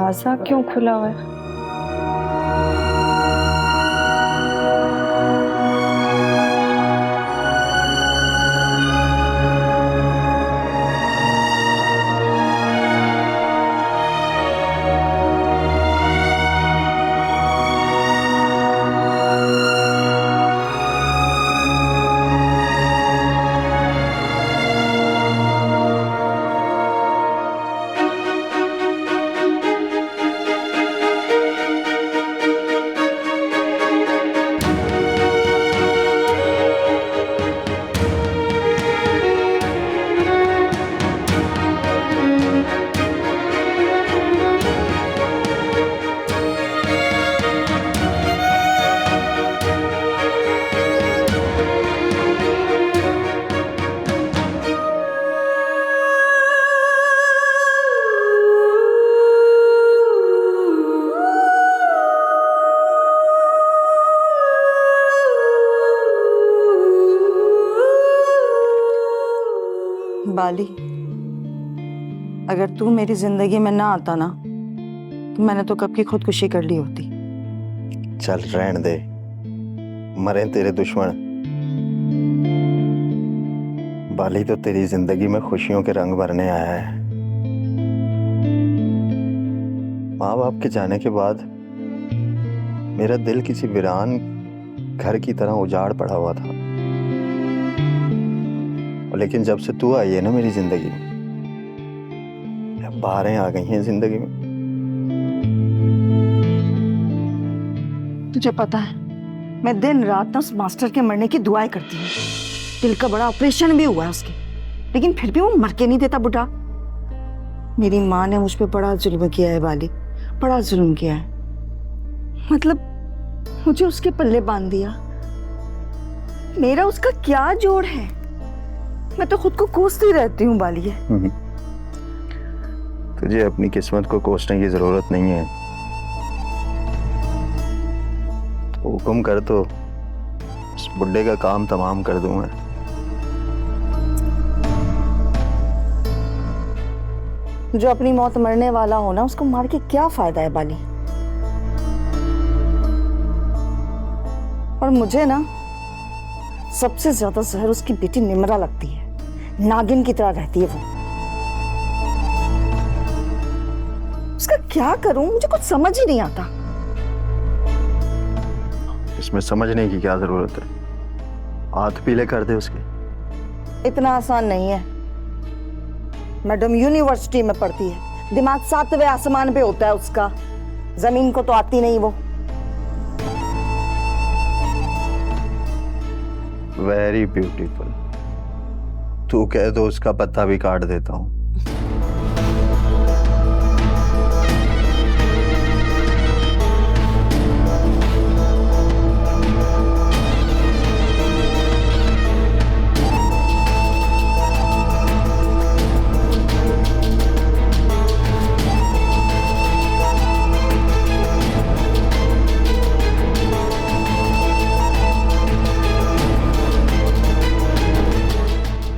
दरवाजा क्यों खुला हुआ है? बाली, अगर तू मेरी जिंदगी में ना आता ना तो मैंने तो कब की खुदकुशी कर ली होती। चल रहने दे, मरे तेरे दुश्मन। बाली तो तेरी जिंदगी में खुशियों के रंग भरने आया है। माँ बाप के जाने के बाद मेरा दिल किसी वीरान घर की तरह उजाड़ पड़ा हुआ था, लेकिन जब से तू आई है ना मेरी जिंदगी में, बहारें आ गई हैं जिंदगी में। तुझे पता है मैं दिन रात ना उस मास्टर के मरने की दुआएं करती हूँ। दिल का बड़ा ऑपरेशन भी हुआ है उसके, लेकिन फिर भी वो मर के नहीं देता बुढ़ा। मेरी माँ ने मुझ पे बड़ा जुल्म किया है बाली, बड़ा जुल्म किया है। मतलब मुझे उसके पल्ले बांध दिया। मेरा उसका क्या जोड़ है? मैं तो खुद को कोसती रहती हूँ बाली। तुझे अपनी किस्मत को कोसने की जरूरत नहीं है। तो हुक्म कर तो उस बुड्ढे का काम तमाम कर दूं मैं। जो अपनी मौत मरने वाला हो ना, उसको मार के क्या फायदा है बाली। और मुझे ना सबसे ज्यादा जहर उसकी बेटी निमरा लगती है। नागिन की तरह रहती है वो। उसका क्या करूं, मुझे कुछ समझ ही नहीं आता। इसमें समझने की क्या जरूरत है? हाथ पीले कर दे उसके। इतना आसान नहीं है। मैडम यूनिवर्सिटी में पढ़ती है, दिमाग 7वें आसमान पे होता है उसका। जमीन को तो आती नहीं वो। Very beautiful. तू कह दो उसका पत्ता भी काट देता हूँ।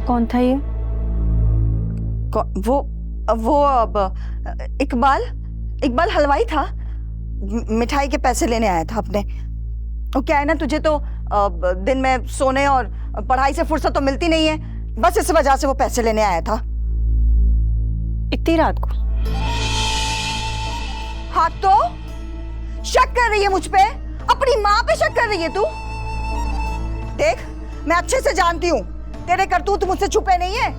कौन था ये? वो अब इकबाल हलवाई था। मिठाई के पैसे लेने आया था अपने। वो क्या है ना, तुझे तो दिन में सोने और पढ़ाई से फुर्सत तो मिलती नहीं है, बस इस वजह से वो पैसे लेने आया था। इतनी रात को? हाँ तो शक कर रही है मुझ पे? अपनी माँ पे शक कर रही है तू? देख, मैं अच्छे से जानती हूँ तेरे करतूत मुझसे छुपे नहीं है।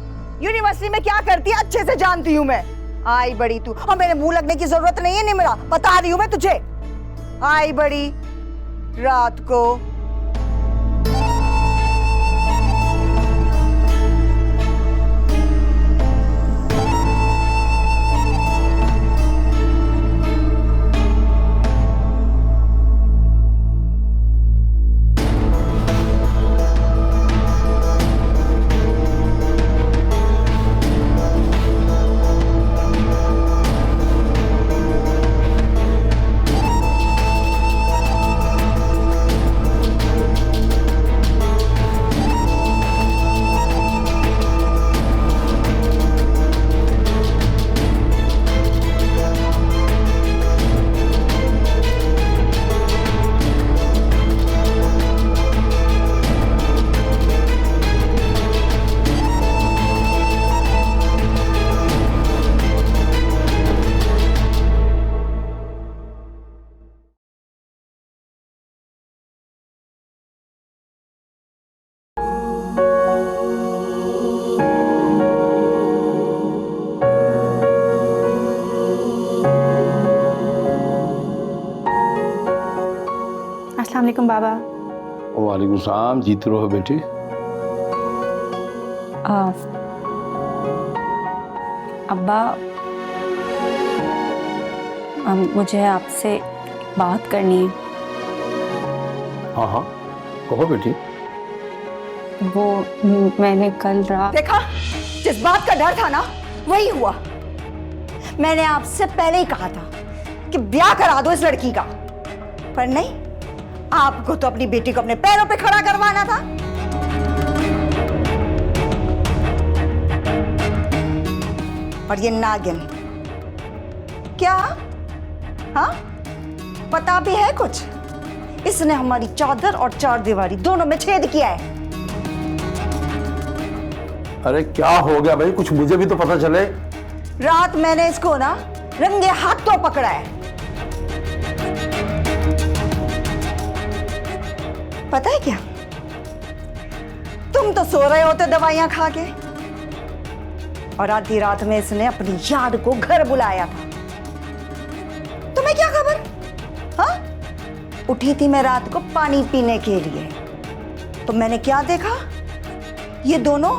यूनिवर्सिटी में क्या करती है अच्छे से जानती हूँ मैं। आई बड़ी तू, और मेरे मुंह लगने की जरूरत नहीं है निमरा, बता रही हूँ मैं तुझे। आई बड़ी रात को। वालेकुम बाबा। वालेकुम सलाम। जीती रहो बेटी। अब्बा, मुझे आपसे बात करनी है। हाँ हाँ, कहो बेटी। वो मैंने कल रात देखा, जिस बात का डर था ना वही हुआ। मैंने आपसे पहले ही कहा था कि ब्याह करा दो इस लड़की का, पर नहीं, आपको तो अपनी बेटी को अपने पैरों पे खड़ा करवाना था। और ये नागिन क्या, हाँ, पता भी है कुछ? इसने हमारी चादर और चार दीवारी दोनों में छेद किया है। अरे क्या हो गया भाई, कुछ मुझे भी तो पता चले। रात मैंने इसको ना रंगे हाथों पकड़ा है। पता है क्या, तुम तो सो रहे होते दवाइयां खा के, और आधी रात में इसने अपनी याद को घर बुलाया था। तुम्हें क्या खबर? हाँ, उठी थी मैं रात को पानी पीने के लिए, तो मैंने क्या देखा, ये दोनों,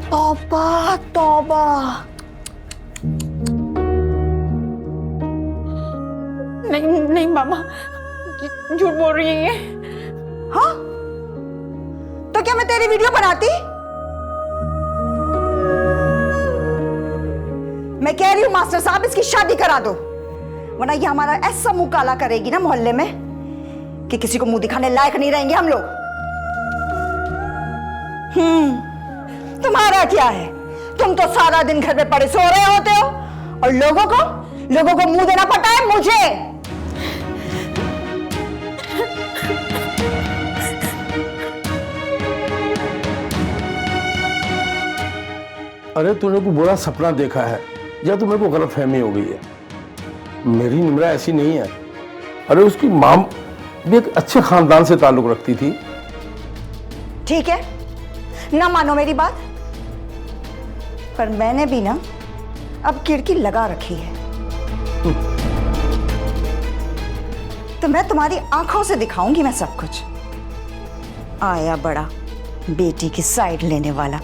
तौबा तौबा, नहीं नहीं मामा, झूठ बोल रही है ये। हाँ, तो क्या मैं तेरी वीडियो बनाती? मैं कह रही हूं मास्टर साहब, इसकी शादी करा दो, वरना ये हमारा ऐसा मुंह काला करेगी ना मोहल्ले में कि किसी को मुंह दिखाने लायक नहीं रहेंगे हम लोग। तुम्हारा क्या है, तुम तो सारा दिन घर में पड़े सो रहे होते हो, और लोगों को मुंह देना पड़ता है मुझे। अरे तूने कोई बुरा सपना देखा है या तुम्हें को गलतफहमी हो गई है? मेरी निम्रा ऐसी नहीं है। अरे उसकी मां भी एक अच्छे खानदान से ताल्लुक रखती थी। ठीक है, ना मानो मेरी बात, पर मैंने भी ना अब खिड़की लगा रखी है, तो मैं तुम्हारी आंखों से दिखाऊंगी मैं सब कुछ। आया बड़ा बेटी की साइड लेने वाला।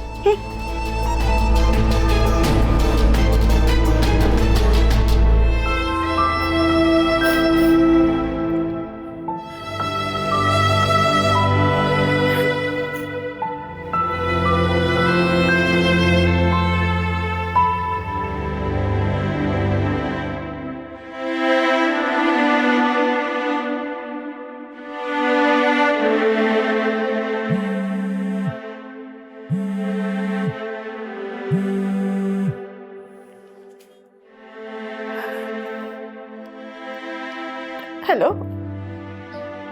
हेलो।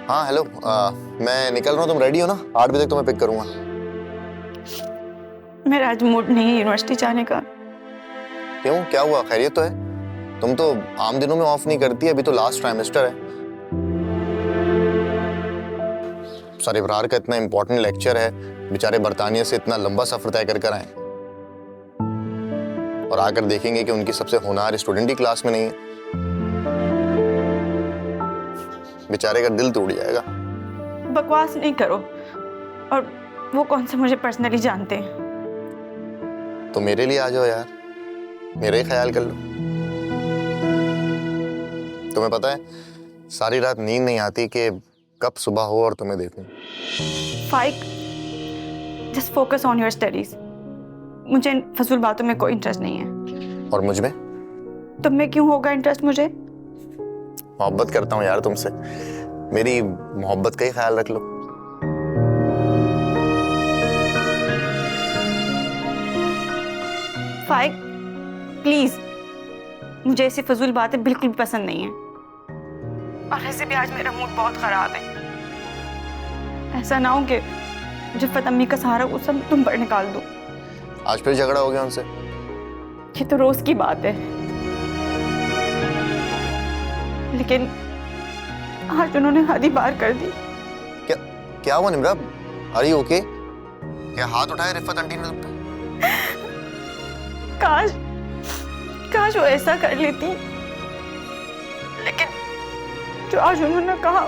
हाँ हेलो, मैं निकल रहा हूँ, तुम रेडी हो ना? 8 बजे तक तुम्हें पिक करूंगा। मेरा आज मूड नहीं है यूनिवर्सिटी जाने का। क्यों, क्या हुआ? खैरियत तो है? तुम तो आम दिनों में ऑफ नहीं करती, अभी तो लास्ट ट्राइमेस्टर है। सर इब्रार का इतना इंपॉर्टेंट लेक्चर है, बेचारे बरतानिया से इतना लंबा सफर तय कर आए, और आकर देखेंगे कि उनकी सबसे होनहार स्टूडेंट ही क्लास में नहीं है। बेचारे का दिल टूट जाएगा। बकवास नहीं करो, और वो कौन से मुझे पर्सनली जानते हैं। तो मेरे लिए आ जाओ यार, मेरा ही ख्याल कर लो। तुम्हें पता है सारी रात नींद नहीं आती कि कब सुबह हो और तुम्हें देखूं। Faiq, just focus on your studies. मुझे इन फजूल बातों में कोई इंटरेस्ट नहीं है। और मुझ में? तुम में क्यों होगा इंटरेस्ट? मुझे मोहब्बत करता हूँ यार तुमसे, मेरी मोहब्बत का ही ख्याल रख लो। फाइक प्लीज, मुझे ऐसी फजूल बातें बिल्कुल भी पसंद नहीं है, और ऐसे भी आज मेरा मूड बहुत खराब है। ऐसा ना हो कि जिफ़त अम्मी का सारा गुस्सा तुम पर निकाल दूं। आज फिर झगड़ा हो गया उनसे? ये तो रोज की बात है, लेकिन आज उन्होंने हद ही पार कर दी। क्या हुआ निम्रा? Are you okay? क्या हाथ उठाया रिफत आंटी ने तुम पे? काश वो ऐसा कर लेती, जो आज उन्होंने कहा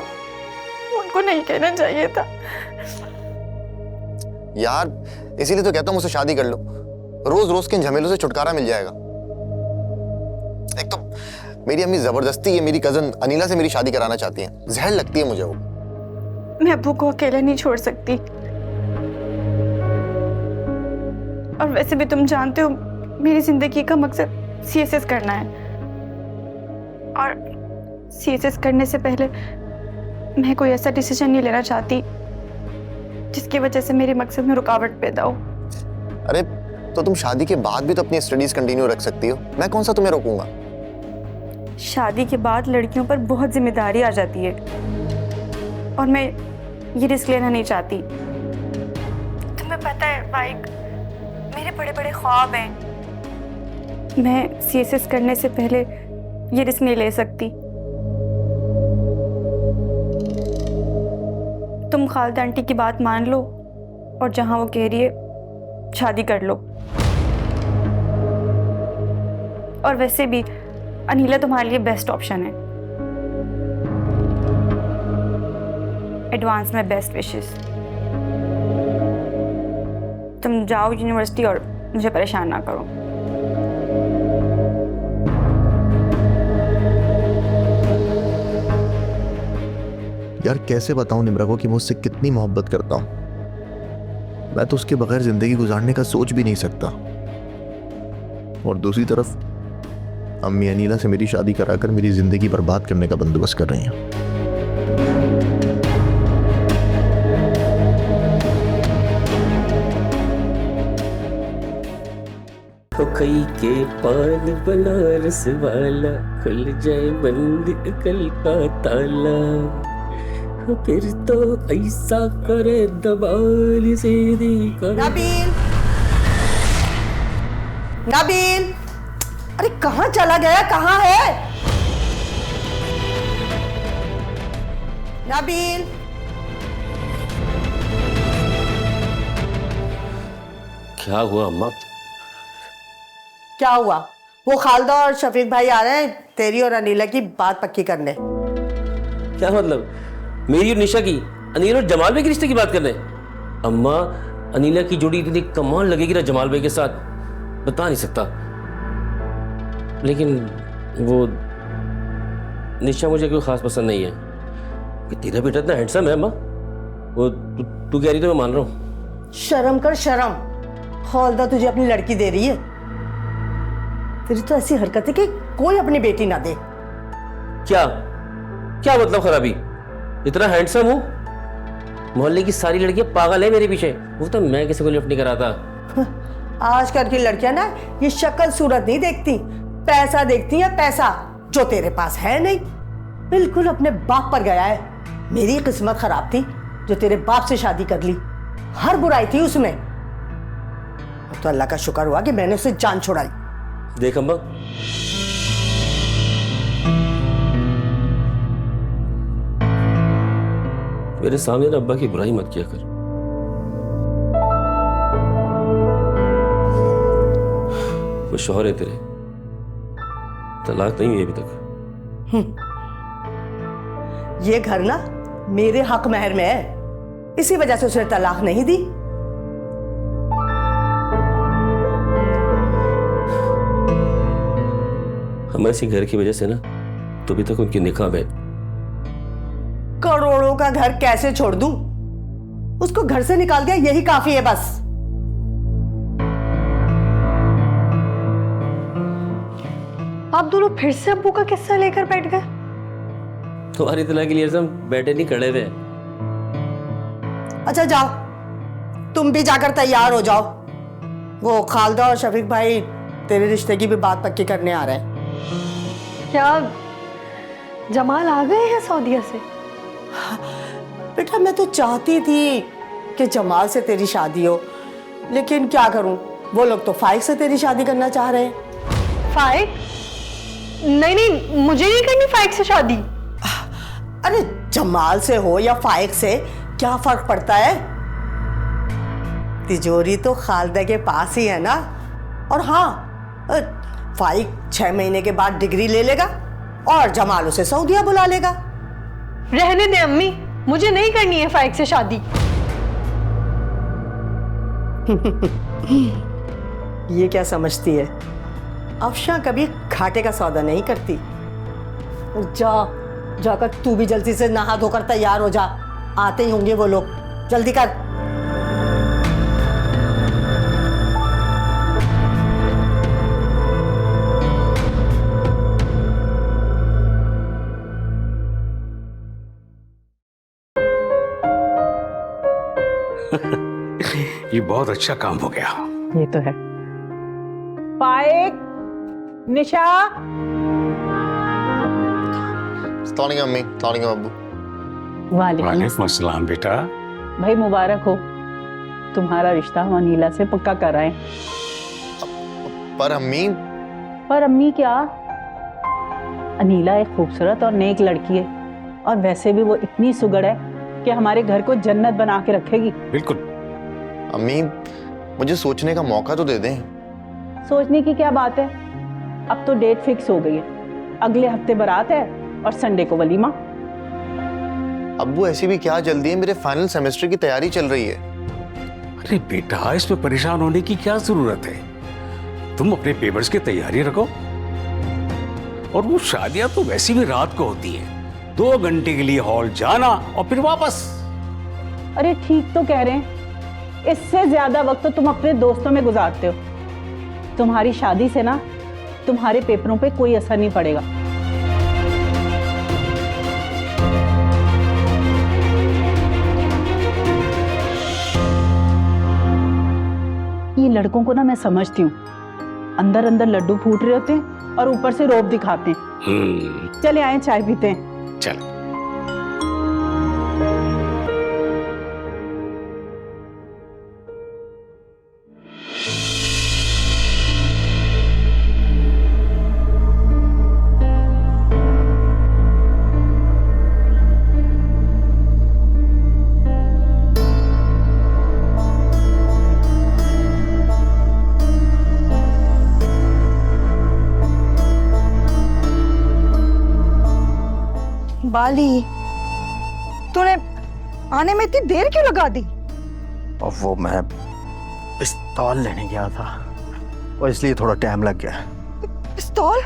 उनको नहीं कहना चाहिए था। यार इसीलिए तो कहता हूँ मुझसे शादी कर लो, रोज रोज के इन झमेलों से छुटकारा मिल जाएगा। एक तो मेरी अम्मी जबरदस्ती ये मेरी कजन अनीला से मेरी शादी कराना चाहती हैं, जहर लगती है मुझे वो। मैं अब्बू को अकेला नहीं छोड़ सकती, और वैसे भी तुम जानते हो मेरी जिंदगी का मकसद सीएसएस करना है, और सीएसएस करने से पहले मैं कोई ऐसा डिसीजन नहीं लेना चाहती जिसकी वजह से मेरे मकसद में रुकावट पैदा हो। अरे तो तुम शादी के बाद भी तो अपनी स्टडीज कंटिन्यू रख सकती हो, मैं कौन सा तुम्हें रोकूंगा। शादी के बाद लड़कियों पर बहुत जिम्मेदारी आ जाती है, और मैं ये रिस्क लेना नहीं चाहती। तुम्हें पता है बाइक, मेरे बड़े बड़े ख्वाब हैं। मैं सीएसएस करने से पहले ये रिस्क नहीं ले सकती। तुम खालदा आंटी की बात मान लो, और जहां वो कह रही है शादी कर लो। और वैसे भी अनीला तुम्हारे लिए बेस्ट ऑप्शन है। एडवांस में बेस्ट विशेस। तुम जाओ यूनिवर्सिटी और मुझे परेशान ना करो। यार कैसे बताऊं निम्रा को कि मैं उससे कितनी मोहब्बत करता हूं। मैं तो उसके बगैर जिंदगी गुजारने का सोच भी नहीं सकता। और दूसरी तरफ अम्मी अनीला से मेरी शादी कराकर मेरी जिंदगी बर्बाद करने का बंदोबस्त कर रही हैं। कई के पान बनारस वाला, खुल जाए बंद अकल का ताला, फिर तो ऐसा करे दबाल से कर। नबील, नबील, अरे कहाँ चला गया, कहाँ है नबील? क्या हुआ अम्मा? क्या हुआ? वो खालदा और शफीक भाई आ रहे हैं तेरी और अनीला की बात पक्की करने। क्या मतलब? मेरी और निशा की, अनील और जमाल भाई के रिश्ते की बात करने? अम्मा, अनीला की जोड़ी इतनी कमाल लगेगी ना जमाल भाई के साथ, बता नहीं सकता। लेकिन वो निशा मुझे कोई खास पसंद नहीं है। कि तेरा बेटा इतना हैंडसम है अम्मा, वो तू कह रही तो मैं मान रहा हूँ। शर्म कर शर्म, खालदा तुझे अपनी लड़की दे रही है। तेरी तो ऐसी हरकत है कि कोई अपनी बेटी ना दे। क्या क्या मतलब खराबी? इतना हैंडसम हूँ, मोहल्ले की सारी लड़कियां पागल है मेरे पीछे। वो तो मैं किसी को लिफ्ट नहीं कराता। आजकल की लड़कियां ना ये शक्ल सूरत नहीं देखती, पैसा देखती है, पैसा जो तेरे पास है नहीं। बिल्कुल अपने बाप पर गया है। मेरी किस्मत खराब थी जो तेरे बाप से शादी कर ली, हर बुराई थी उसमें। तो अल्लाह का शुक्र हुआ कि मैंने उसे जान छुड़ाई। देख अम्मा, मेरे सामने ना अब्बा की बुराई मत किया कर। वो शौहर है तेरे, तलाक नहीं हुई अभी तक। ये घर ना मेरे हक महर में है, इसी वजह से उसने तलाक नहीं दी। हमारे इसी घर की वजह से ना तो अभी तक उनकी निकाह में। करोड़ों का घर कैसे छोड़ दूं? उसको घर से निकाल दिया, यही काफी है बस। आप दोनों फिर से अब्बू का किस्सा लेकर बैठ गए। तुम्हारी तलाक के लिए हम बैठे नहीं, खड़े हुए। अच्छा जाओ, तुम भी जाकर तैयार हो जाओ। वो खालदा और शफीक भाई तेरे रिश्ते की भी बात पक्की करने आ रहे हैं। क्या जमाल आ गए हैं सऊदीया से? बेटा मैं तो चाहती थी कि जमाल से तेरी शादी हो, लेकिन क्या करूं, वो लोग तो फाइक से तेरी शादी करना चाह रहे हैं। फाइक? नहीं नहीं, मुझे नहीं करनी फाइक से शादी। अरे जमाल से हो या फाइक से क्या फर्क पड़ता है? तिजोरी तो खालदा के पास ही है ना। और हाँ, फाइक 6 महीने के बाद डिग्री ले लेगा और जमाल उसे सऊदीया बुला लेगा। रहने दे अम्मी, मुझे नहीं करनी है फाइक से शादी। ये क्या समझती है? अफशा कभी घाटे का सौदा नहीं करती। जा जाकर तू भी जल्दी से नहा धोकर तैयार हो जा, आते ही होंगे वो लोग, जल्दी कर। ये बहुत अच्छा काम हो गया। ये तो है। पाइक, निशा, अस्सलाम अम्मी, अस्सलाम अब्बू। वालेकुम अस्सलाम बेटा। भाई मुबारक हो, तुम्हारा रिश्ता हम अनीला से पक्का कराएं। पर अम्मी, पर अम्मी क्या, अनीला एक खूबसूरत और नेक लड़की है, और वैसे भी वो इतनी सुगड़ है कि हमारे घर को जन्नत बना के रखेगी। बिल्कुल। अम्मी मुझे सोचने का मौका तो दे दें। सोचने की क्या बात है, अब तो डेट फिक्स हो गई है, अगले हफ्ते बारात है और संडे को वलीमा। अब्बू ऐसी भी क्या जल्दी है, मेरे फाइनल सेमेस्टर की तैयारी चल रही है। अरे बेटा, इसमें परेशान होने की क्या जरूरत है? तुम अपने पेपर्स की तैयारी रखो। और वो शादियां तो वैसे भी रात को होती है, 2 घंटे के लिए हॉल जाना और फिर वापस। अरे ठीक तो कह रहे हैं, इससे ज्यादा वक्त तो तुम अपने दोस्तों में गुजारते हो। तुम्हारी शादी से ना तुम्हारे पेपरों पे कोई असर नहीं पड़ेगा। ये लड़कों को ना मैं समझती हूँ, अंदर अंदर लड्डू फूट रहे होते हैं और ऊपर से रौब दिखाते हैं। चले आए चाय पीते हैं। चल। बाली, तूने आने में इतनी देर क्यों लगा दी? और वो मैं पिस्तौल लेने गया था और इसलिए थोड़ा टाइम लग गया। पिस्तौल?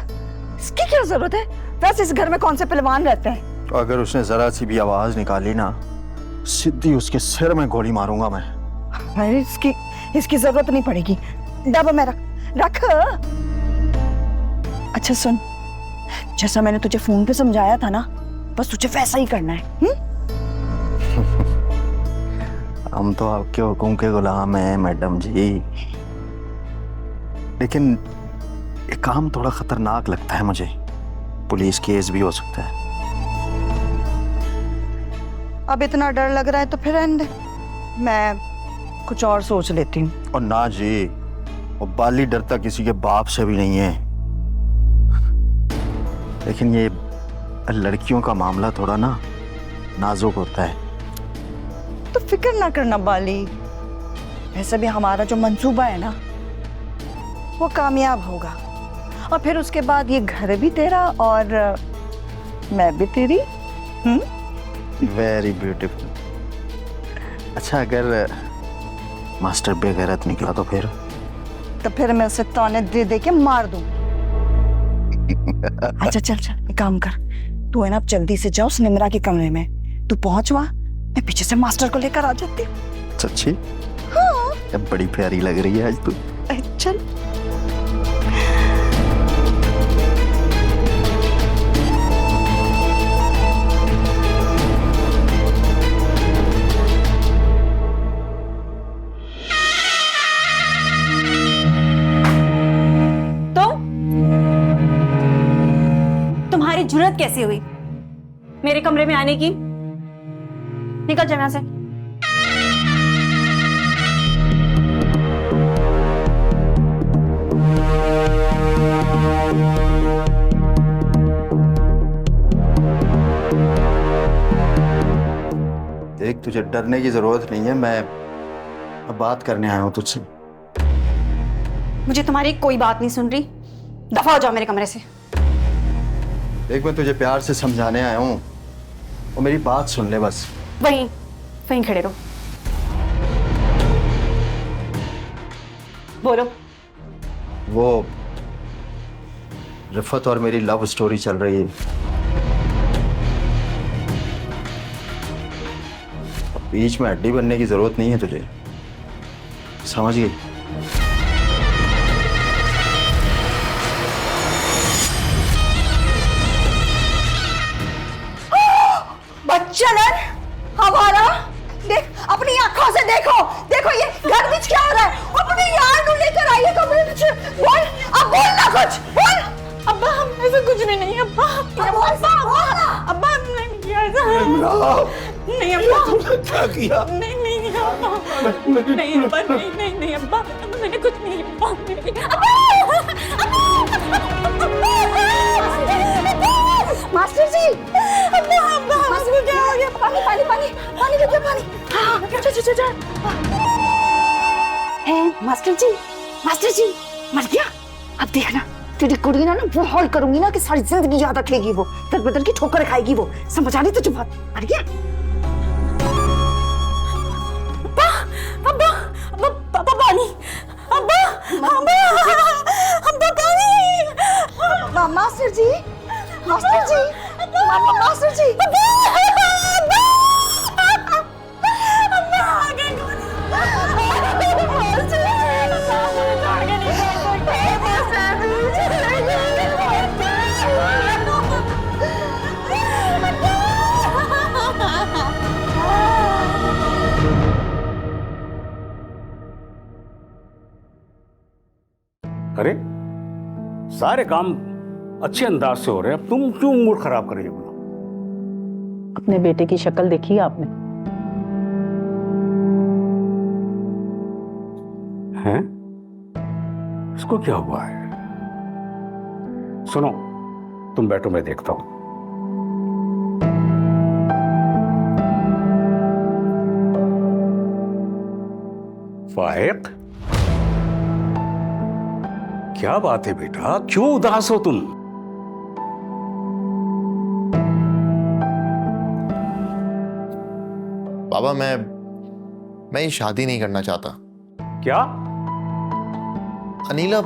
इसकी क्या जरूरत है? वैसे इस घर में कौन से पहलवान रहते हैं? अगर उसने जरा सी भी आवाज निकाली ना, सीधी उसके सिर में गोली मारूंगा मैं। अरे इसकी जरूरत नहीं पड़ेगी, डब्बा में रख। अच्छा सुन, जैसा मैंने तुझे फोन पे समझाया था ना, बस तुझे वैसा ही करना है। हम तो आपके हुक्म के गुलाम हैं मैडम जी, लेकिन ये काम थोड़ा खतरनाक लगता है मुझे। पुलिस केस भी हो सकता है। अब इतना डर लग रहा है तो फिर रहने दे, मैं कुछ और सोच लेती हूँ। और ना जी, वो बाली डरता किसी के बाप से भी नहीं है, लेकिन ये लड़कियों का मामला थोड़ा ना नाजुक होता है। तो फिक्र ना करना बाली, वैसे भी हमारा जो मंसूबा है ना वो कामयाब होगा, और फिर उसके बाद ये घर भी तेरा और मैं भी तेरी। Very beautiful. अच्छा, अगर मास्टर बेगैरत निकला तो फिर मैं उसे ताने दे दे के मार दूं। अच्छा चल एक काम कर, तू है ना अब जल्दी से जाओ उस निम्रा के कमरे में, तू पहुंच वहां, मैं पीछे से मास्टर को लेकर आ जाती हूँ। सच्ची? हाँ। अब बड़ी प्यारी लग रही है आज तू। चल। तुम्हारी जुर्रत कैसी हुई मेरे कमरे में आने की? निकल जाओ यहाँ से। देख, तुझे डरने की जरूरत नहीं है, मैं अब बात करने आया हूँ तुझसे। मुझे तुम्हारी कोई बात नहीं सुन रही, दफा हो जाओ मेरे कमरे से। देख, मैं तुझे प्यार से समझाने आया हूँ, और मेरी बात सुन ले बस। वहीं खड़े रहो। बोलो। वो रिफत और मेरी लव स्टोरी चल रही है। अब बीच में हड्डी बनने की जरूरत नहीं है तुझे, समझ गई? बच्चन हमारा देख, अपनी आंखों से देखो, देखो ये घर में क्या हो रहा है। अपने यार को लेकर आइए कमरे में। बोल, अब बोल ना कुछ, बोल। अब्बा हम ऐसा कुछ भी नहीं। अब्बा अब्बा हमने नहीं किया ऐसा। नहीं अब्बा, तुमने क्या किया? नहीं अब्बा, नहीं अब्बा, नहीं अब्बा, मैंने कुछ नहीं। मास्टर जी, अब्बा मास्टर क्या हो गया? पानी पानी पानी पानी लेके पानी। हाँ जा। है मास्टर जी मर गया। अब देखना तेरी कुड़ी ना वो हॉल करूंगी ना कि सारी जिंदगी याद रखेगी। वो दर बदल की ठोकर खाएगी। वो समझ आ रही तुझे बात? मर गया। अब्बा पानी। अब्बा पानी। मास्टर जी अरे सारे काम अच्छे अंदाज से हो रहे हैं, अब तुम क्यों मूड खराब कर रही हो? अपने बेटे की शक्ल देखी आपने? हैं? इसको क्या हुआ है? सुनो, तुम बैठो, मैं देखता हूं। फाइक, क्या बात है बेटा, क्यों उदास हो तुम? बाबा मैं ये शादी नहीं करना चाहता। क्या? अनीला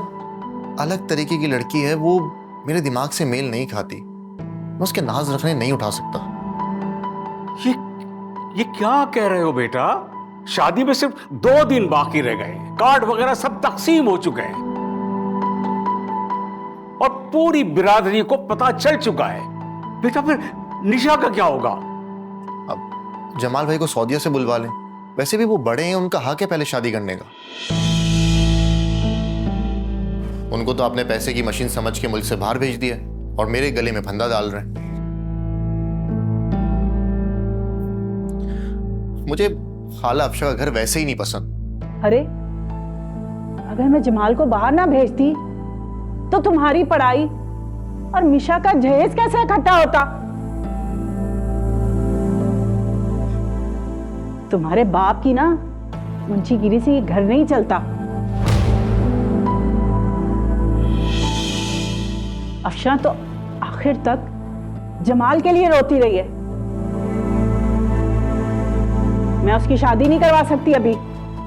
अलग तरीके की लड़की है, वो मेरे दिमाग से मेल नहीं खाती। मैं उसके नाज रखने नहीं उठा सकता। ये क्या कह रहे हो बेटा? शादी में सिर्फ 2 दिन बाकी रह गए, कार्ड वगैरह सब तकसीम हो चुके हैं और पूरी बिरादरी को पता चल चुका है। बेटा फिर निशा का क्या होगा? अब जमाल भाई को सऊदीया से बुलवा लें, वैसे भी वो बड़े हैं, उनका हक है पहले शादी करने का। उनको तो आपने पैसे की मशीन समझ के मुल्क से बाहर भेज दिया और मेरे गले में फंदा डाल रहे हैं। मुझे खाला अफशा का घर वैसे ही नहीं पसंद। अरे अगर मैं जमाल को बाहर ना भेजती तो तुम्हारी पढ़ाई और मिशा का जहेज कैसे इकट्ठा होता? तुम्हारे बाप की ना मुंशीगिरी से ये घर नहीं चलता। अफशा तो आखिर तक जमाल के लिए रोती रही है। मैं उसकी शादी नहीं करवा सकती अभी।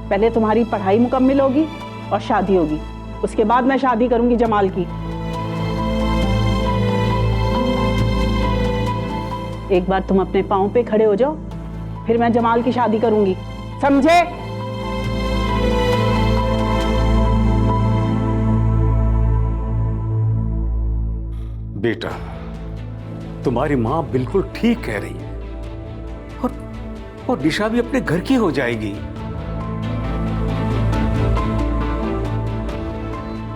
पहले तुम्हारी पढ़ाई मुकम्मल होगी और शादी होगी, उसके बाद मैं शादी करूंगी जमाल की। एक बार तुम अपने पांव पे खड़े हो जाओ, फिर मैं जमाल की शादी करूंगी, समझे? बेटा, तुम्हारी मां बिल्कुल ठीक कह रही है और निशा भी अपने घर की हो जाएगी।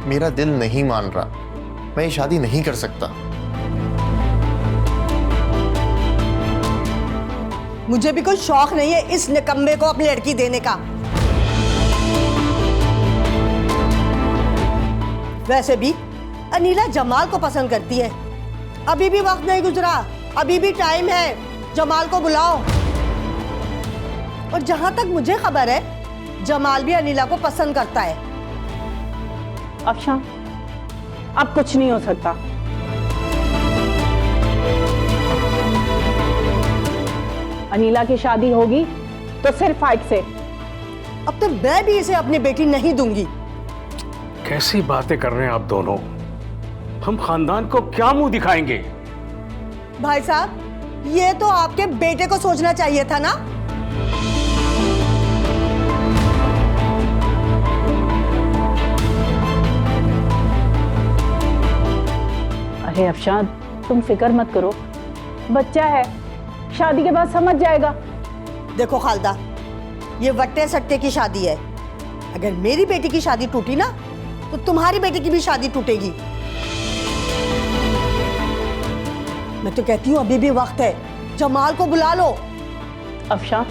मेरा दिल नहीं मान रहा, मैं ये शादी नहीं कर सकता। मुझे भी कोई शौक नहीं है इस निकम्मे को अपनी लड़की देने का। वैसे भी अनीला जमाल को पसंद करती है। अभी भी वक्त नहीं गुजरा, अभी भी टाइम है, जमाल को बुलाओ। और जहां तक मुझे खबर है जमाल भी अनीला को पसंद करता है। अफशा, अब कुछ नहीं हो सकता। अनीला की शादी होगी तो सिर्फ फाइक से। अब तो मैं भी इसे अपनी बेटी नहीं दूंगी। कैसी बातें कर रहे हैं आप दोनों? हम खानदान को क्या मुंह दिखाएंगे? भाई साहब, ये तो आपके बेटे को सोचना चाहिए था ना। अरे अफशान, तुम फिक्र मत करो, बच्चा है, शादी के बाद समझ जाएगा। देखो खालदा, ये वट्टे सट्टे की शादी है। अगर मेरी बेटी की शादी टूटी ना तो तुम्हारी बेटी की भी शादी टूटेगी। मैं तो कहती हूँ अभी भी वक्त है, जमाल को बुला लो। अफशान,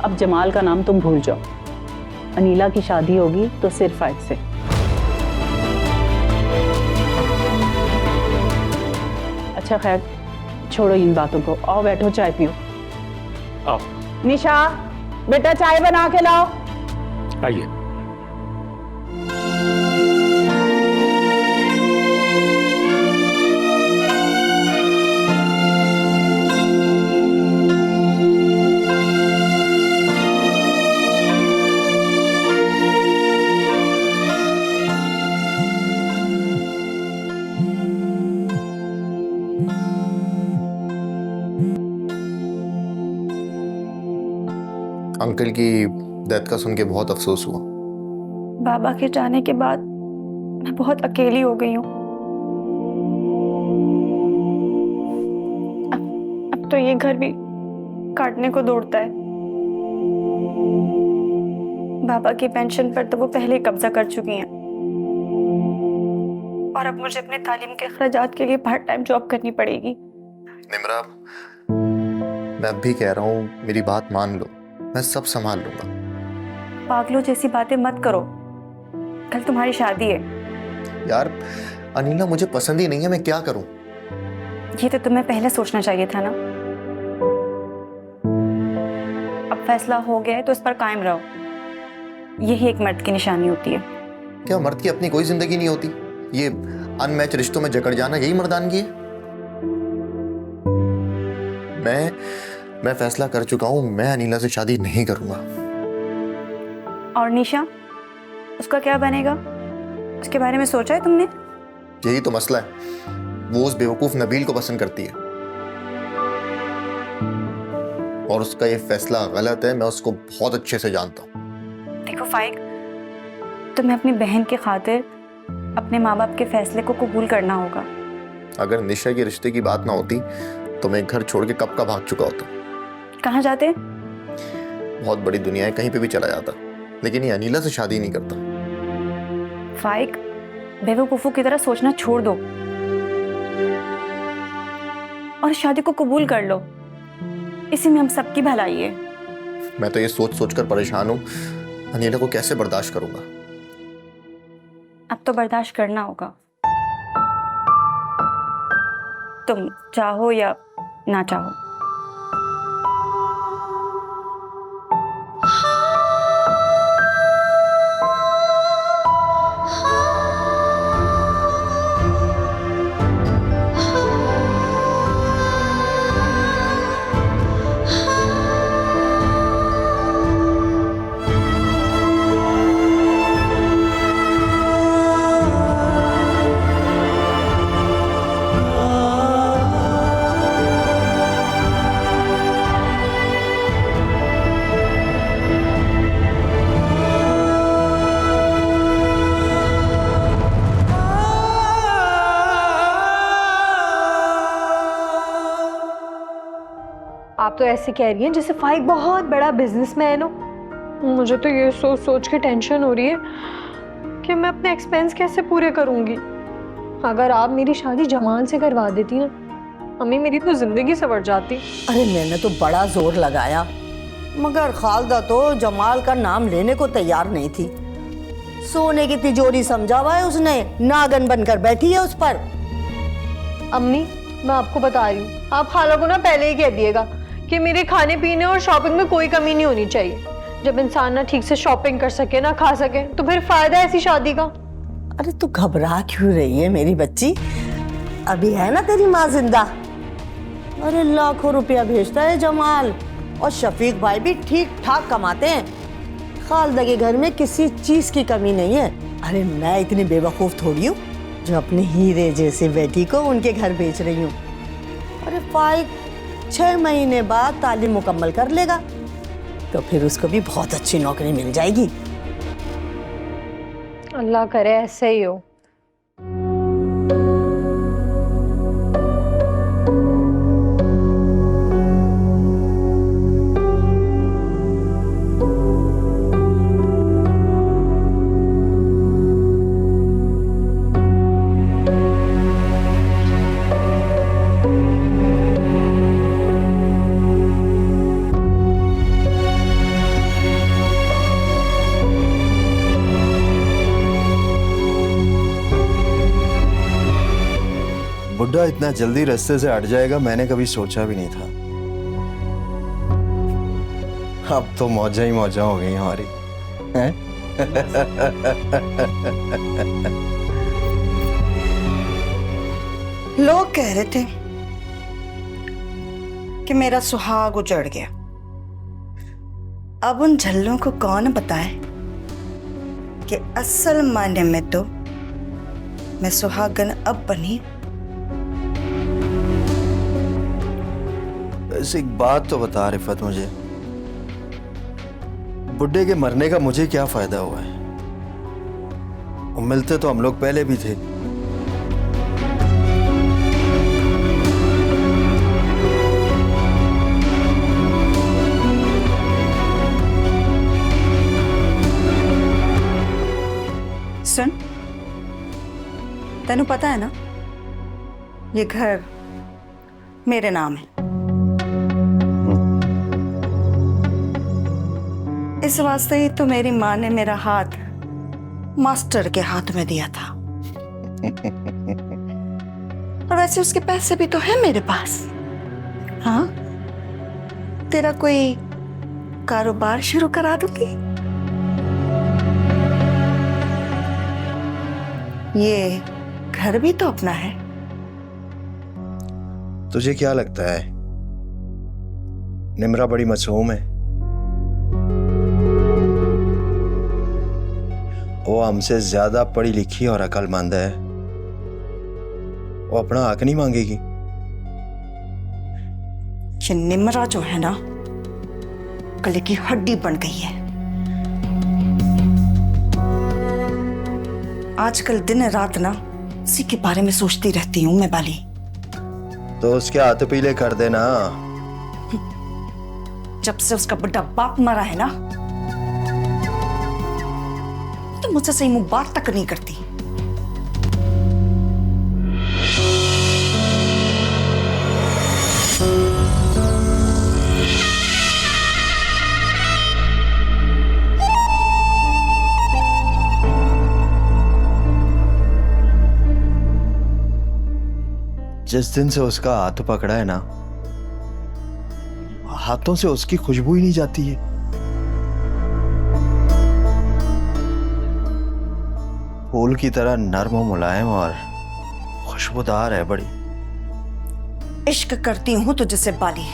अब जमाल का नाम तुम भूल जाओ। अनीला की शादी होगी तो सिर्फ फाइक से। अच्छा खैर, छोड़ो इन बातों को, आओ बैठो चाय पियो। आओ। निशा बेटा चाय बना के लाओ। आइए। अंकल की डेथ का सुन के बहुत अफसोस हुआ। बाबा के जाने के बाद मैं बहुत अकेली हो गई हूँ। अब तो ये घर भी काटने को दौड़ता है। बाबा की पेंशन पर तो वो पहले ही कब्जा कर चुकी हैं और अब मुझे अपने तालीम के अखराजात के लिए पार्ट टाइम जॉब करनी पड़ेगी। निम्रा, मैं अब भी कह रहा हूँ, मेरी बात मान लो, मैं सब संभाल लूंगा। पागलों जैसी बातें मत करो, कल तुम्हारी शादी है। यार अनीला मुझे पसंद ही नहीं है, मैं क्या करूं? ये तो तुम्हें पहले सोचना चाहिए था ना। अब फैसला हो गया है तो इस पर कायम रहो। यही एक मर्द की निशानी होती है। क्या मर्द की अपनी कोई जिंदगी नहीं होती? ये अनमैच रिश्तों में जकड़ जाना यही मर्दानगी है? मैं फैसला कर चुका हूं, मैं अनीला से शादी नहीं करूंगा। और निशा, उसका क्या बनेगा? उसके बारे में सोचा है तुमने? यही तो मसला है, वो उस बेवकूफ नबील को पसंद करती है और उसका ये फैसला गलत है, मैं उसको बहुत अच्छे से जानता हूँ। देखो फाइक, तुम्हें अपनी बहन की खातिर अपने माँ बाप के फैसले को कबूल करना होगा। अगर निशा के रिश्ते की बात ना होती तो मैं घर छोड़ के कब का भाग चुका होता। कहाँ जाते? बहुत बड़ी दुनिया है, कहीं पे भी चला जाता, लेकिन ये अनीला से शादी नहीं करता। फाइक, बेवकूफों की तरह सोचना छोड़ दो और शादी को कबूल कर लो। इसी में हम सबकी भलाई है। मैं तो ये सोच सोच कर परेशान हूँ, अनीला को कैसे बर्दाश्त करूंगा। अब तो बर्दाश्त करना होगा, तुम चाहो या ना चाहो। आप तो ऐसे कह रही हैं जैसे फाइक बहुत बड़ा बिजनेसमैन हो। मुझे तो ये सोच सोच के टेंशन हो रही है कि मैं अपने एक्सपेंस कैसे पूरे करूंगी। अगर आप मेरी शादी जमाल से करवा देती ना, अम्मी मेरी तो जिंदगी संवर जाती। अरे मैंने तो बड़ा जोर लगाया, मगर खालदा तो जमाल का नाम लेने को तैयार नहीं थी। सोने की तिजोरी समझा हुआ है उसने, नागन बनकर बैठी है उस पर। अम्मी मैं आपको बता रही हूँ, आप खाला को ना पहले ही कह दिएगा कि मेरे खाने पीने और शॉपिंग में कोई कमी नहीं होनी चाहिए। जब इंसान ना ठीक से शॉपिंग कर सके ना खा सके तो फिर फायदा है ऐसी शादी का। अरे तू घबरा क्यों रही है मेरी बच्ची? अभी है ना तेरी माँ जिंदा। अरे लाखों रुपया भेजता है जमाल, और शफीक भाई भी ठीक ठाक कमाते हैं। खालदा के घर में किसी चीज की कमी नहीं है। अरे मैं इतनी बेवकूफ थोड़ी हूँ जो अपने हीरे जैसे बेटी को उनके घर बेच रही हूँ। अरे फाइक 6 महीने बाद तालीम मुकम्मल कर लेगा तो फिर उसको भी बहुत अच्छी नौकरी मिल जाएगी। अल्लाह करे ऐसे ही हो। बुड्ढा इतना जल्दी रास्ते से हट जाएगा मैंने कभी सोचा भी नहीं था। अब तो मौजा ही मौजा हो गई हमारी हैं? लोग कह रहे थे कि मेरा सुहाग उजड़ गया। अब उन झल्लों को कौन बताए कि असल मायने में तो मैं सुहागन अब बनी। वैसे एक बात तो बता रिफत मुझे, बुड्ढे के मरने का मुझे क्या फायदा हुआ है? वो मिलते तो हम लोग पहले भी थे। सुन, तेनू पता है ना ये घर मेरे नाम है। इस वास्ते ही तो मेरी माँ ने मेरा हाथ मास्टर के हाथ में दिया था। और वैसे उसके पैसे भी तो है मेरे पास। हाँ, तेरा कोई कारोबार शुरू करा दूंगी। ये घर भी तो अपना है। तुझे क्या लगता है निम्रा बड़ी मासूम है? वो हमसे ज्यादा पढ़ी लिखी और अक्लमंद है। वो अपना हक नहीं मांगेगी। ये निम्रा जो है ना गले की हड्डी बन गई है। आजकल दिन रात ना उसी के बारे में सोचती रहती हूं मैं बाली। तो उसके हाथ पीले कर देना। जब से उसका बड़ा बाप मरा है ना तो मुझसे सही मुंह बात तक नहीं करती। जिस दिन से उसका हाथ पकड़ा है ना, हाथों से उसकी खुशबू ही नहीं जाती है। फूल की तरह नर्म और मुलायम और खुशबूदार है बड़ी। इश्क करती हूं तुझसे बाली,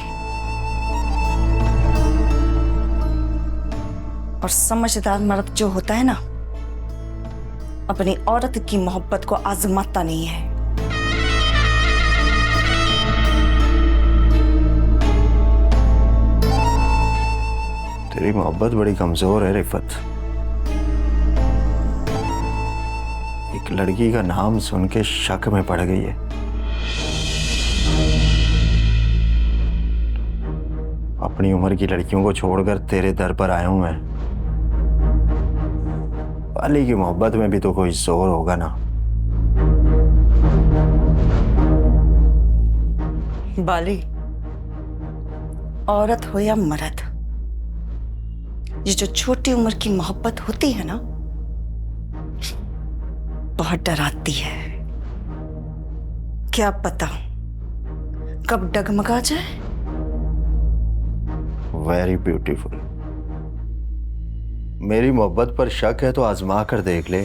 और समझदार मर्द जो होता है ना अपनी औरत की मोहब्बत को आजमाता नहीं है। तेरी मोहब्बत बड़ी कमजोर है रिफत। एक लड़की का नाम सुन के शक में पड़ गई है। अपनी उम्र की लड़कियों को छोड़कर तेरे दर पर आया हूं मैं। बाली की मोहब्बत में भी तो कोई जोर होगा ना। बाली, औरत हो या मर्द, ये जो छोटी उम्र की मोहब्बत होती है ना बहुत डराती है। क्या पता कब डगमगा जाए। Very beautiful. मेरी मोहब्बत पर शक है तो आजमा कर देख ले।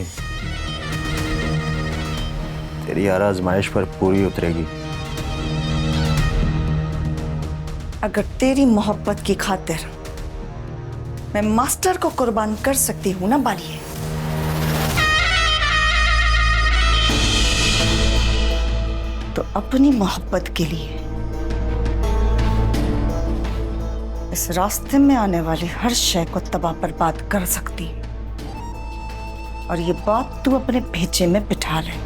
तेरी हर आजमाइश पर पूरी उतरेगी। अगर तेरी मोहब्बत की खातिर मैं मास्टर को कुर्बान कर सकती हूं ना बालिए, तो अपनी मोहब्बत के लिए इस रास्ते में आने वाली हर शय को तबाह बर्बाद कर सकती। और ये बात तू अपने भेजे में बिठा ले।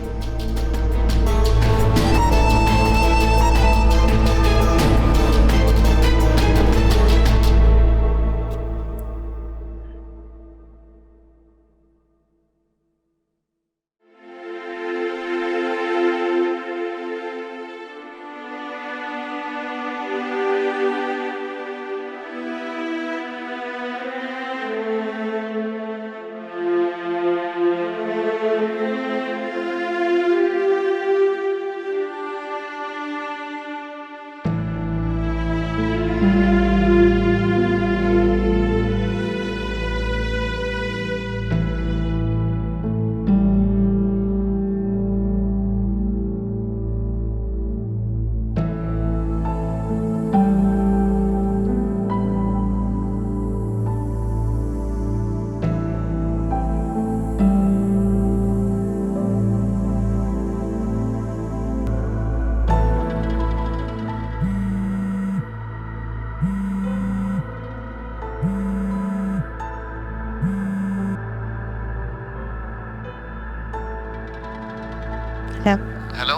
हेलो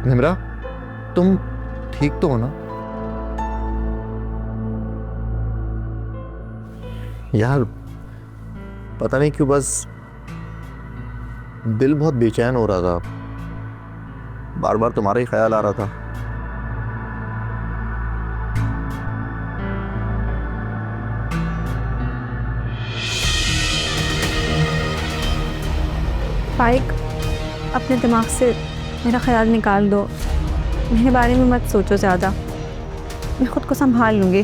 निम्रा, तुम ठीक तो हो ना? यार पता नहीं क्यों बस दिल बहुत बेचैन हो रहा था, बार बार तुम्हारा ही ख्याल आ रहा था। फाइक, अपने दिमाग से मेरा ख्याल निकाल दो। मेरे बारे में मत सोचो ज़्यादा, मैं खुद को संभाल लूँगी।